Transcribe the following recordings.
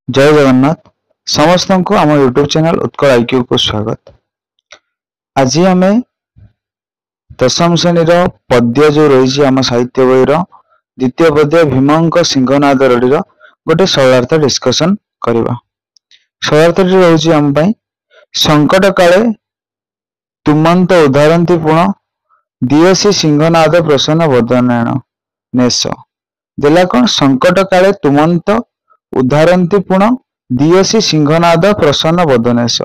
जय जगन्नाथ समस्त को आम यूट्यूब चैनल उत्कल आईक्यू को स्वागत। आज आम दशम श्रेणी पद्य जो रही आम साहित्य बही द्वितीय पद्य भीमंक सिंहनाद रड़ीर गोटे सरलार्थ डिस्कसन करवा। सरलार्थटी रोचे आम संकट काले तुमंत उदाहरती पुण दियसी सिंहनाद प्रसन्न बदनायण नेश देला कौन संकट काले तुमंत उदाहरती पुण दियसी सिंहनाद प्रसन्न बदनेश।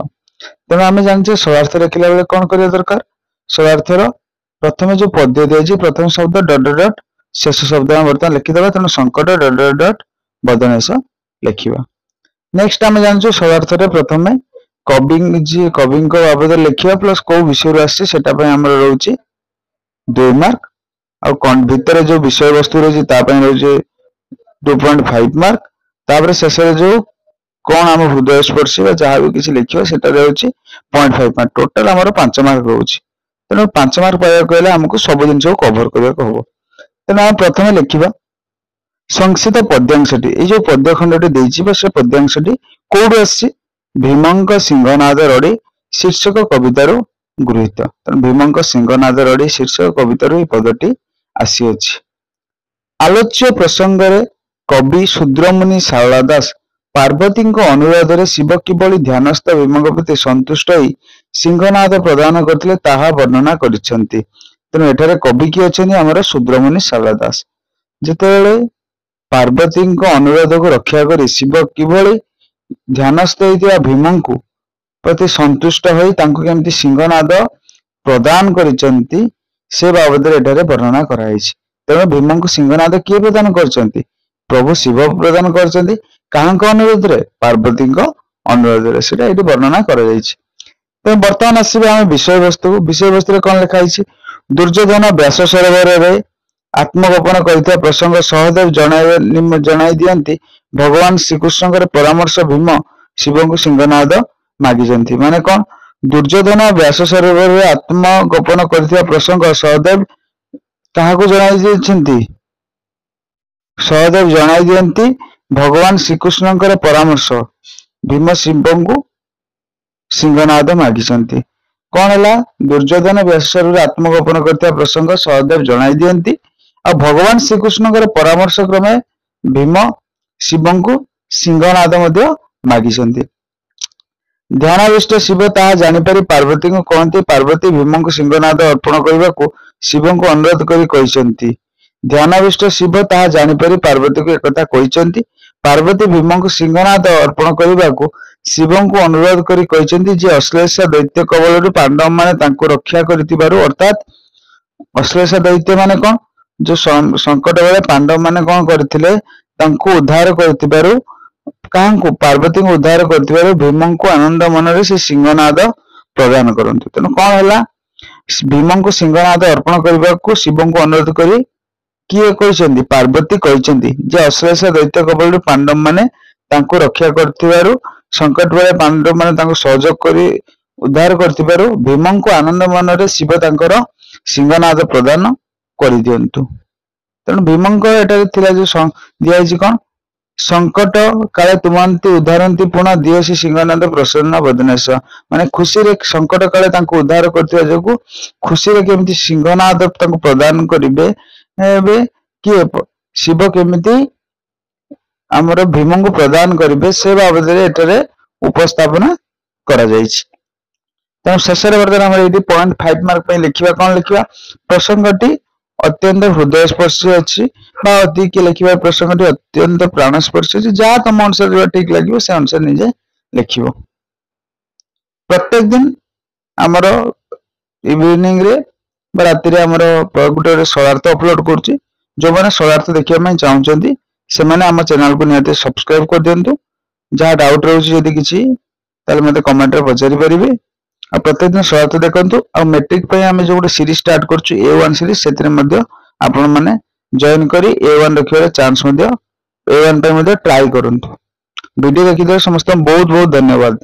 तेणु आम जानते सरलार्थ लिखला बेले कौन करने दरकार। सरलार्थर प्रथम जो पद्य दिया प्रथम शब्द डट डट डट शेष शब्द आम बर्तमान लिखिदे। तेणु संकट डट डट डट बदनेश लिखा। नेक्स्ट आम जानते सरलार्थ प्रथम कवि बाबद लिखा प्लस कौ विषय आम रोचे 2 मार्क और भितर जो विषय वस्तु रही रोचे 2.5 मार्क। तापर शेष जो कौन आम हृदय स्पर्शी जहाँ भी किसी लिखा से 0.5 मार्क टोटाल आम 5 मार्क रोचे। तेणु 5 मार्क पाइबा आमको सब जिन कभर करने को हम। तेणु आम प्रथम लिखा संक्षिप्त पद्यांशटी ये पद्य खंडटी से पद्यांशटी कौटू आसी भीमंक सिंहनाद रड़ी शीर्षक कवितार गृहीत। तेणु भीमंक सिंहनाद रड़ी शीर्षक कवितार पदटी आसी अछि। आलोच्य प्रसंग कवि शूद्रमुनि सारला दास पार्वती अनुरोध में शिव किभली ध्यानस्थ भीम प्रति संतुष्ट हो सिंहनाद प्रदान करते वर्णना करिसेंती। तेणु एठारे कवि किए अच्छे आमर शूद्रमुनि सारला दास जिते पार्वती अनुरोध को रक्षा कर शिव किभली ध्यानस्थ होता भीम को प्रति संतुष्ट होमती सिंहनाद प्रदान करिसेंती से बाबद एठारे वर्णना कराई। तेणु भीम को सिंहनाद किए प्रदान करछंती प्रभु शिव प्रदान करछंती कहां अनुरोध रे पार्वती अनुरोध रे सेटा एठी वर्णना करा जायछि। तो वर्तमान आसीबे हम विषय वस्तु रे कोन लिखा है दुर्योधन व्यास सरोवर रे आत्मगोपन करथिया प्रसंग सहदेव जणाई दियंती भगवान श्रीकृष्ण परामर्श भीम शिव को सिंहनाद मागिजंती। माने कौन दुर्योधन व्यास सरोवर रे आत्मगोपन करथिया प्रसंग सहदेव काहाकू जणाई दियंती सहदेव जणाई दियंती भगवान श्रीकृष्ण परामर्श भीम शिव को सिंहनाद मागिसंती। कौन है दुर्योधन व्यासर आत्मगोपन करता प्रसंग सहदेव जणाई दियंती और भगवान श्रीकृष्ण परामर्श क्रमे भीम शिव को सिंहनाद मागिसंती। ध्यानाविष्ट शिव ताहा जानिपारी पार्वती को कहते पार्वती भीम को सिंहनाद अर्पण करने को शिव को अनुरोध करी ध्यानाविष्ट शिव ताहा जानिपारी पार्वती को एकथा कहिसेंती। पार्वती भीम को सिंहनाद अर्पण करने को शिव को अनुरोध करी जे अश्लेषा दैत्य कबल पांडव माने तांको रक्षा करितिबारु अर्थात अश्लेषा दैत्य माने कौन जो संकट बेले पांडव माने कौन करथिले तांको उद्धार करतिबारु काहांको पार्वती को उद्धार करतिबारु भीम को आनंद मन रे से सिंहनाद प्रदान करंतु। तेनु कौन हैला भीम को सिंहनाद अर्पण करबा को शिव को अनुरोध करी किए कहते पार्वती कहते जे अश्लेषा दैत्य कबल पांडव माने तांको रक्षा करथिबारु संकट बेले पांडव माने तांको सहयोग करी उद्धार करथिबारु भीम को आनंद मन रे शिव तांकर सिंहनाद प्रदान करि दियंतु। तेणु भीम को एटा थिला जो दिया कौन संकट काले तुमंती उद्धारती पुण दियसी सिंहनाद प्रसन्न बदनेश माने खुशी रे संकट काले तांको उद्धार करथिबा जोगु खुशी रे केमती सिंहनाद तांको प्रदान करिवे किए शिव केमिति आमर भीम को प्रदान करेंगे से बाबद एटारे उपस्थापना करा जायछि। तेणु शेष बर्तमान आम ये 0.5 मार्क लिखा कौन लिखा प्रसंगटी अत्यंत हृदयस्पर्शी अच्छी अधिक लिखा प्रसंगटी अत्यंत प्राणस्पर्शी अच्छी जहाँ तुम अनुसार ठीक लगे से अनुसार निजे लिख। प्रत्येक दिन आमर इवनिंग रे राति गोटे सरलार्थ अपलोड करुच्ची जो मैंने सरलार्थ देखा चाहते से मैंने आम चैनल को निहाती सब्सक्राइब कर दिंतु। जहाँ डाउट रोचे किसी मत कमेंट रे पचारि पारे और प्रत्येक दिन सरलार्थ देखु और मेट्रिक आम जो गोटे सीरीज स्टार्ट करुँ A1 सीरीज से आपण मैंने जॉइन करी A1 रखिए चांस A1 ट्राई करूँ। वीडियो देखिए समस्त बहुत बहुत धन्यवाद।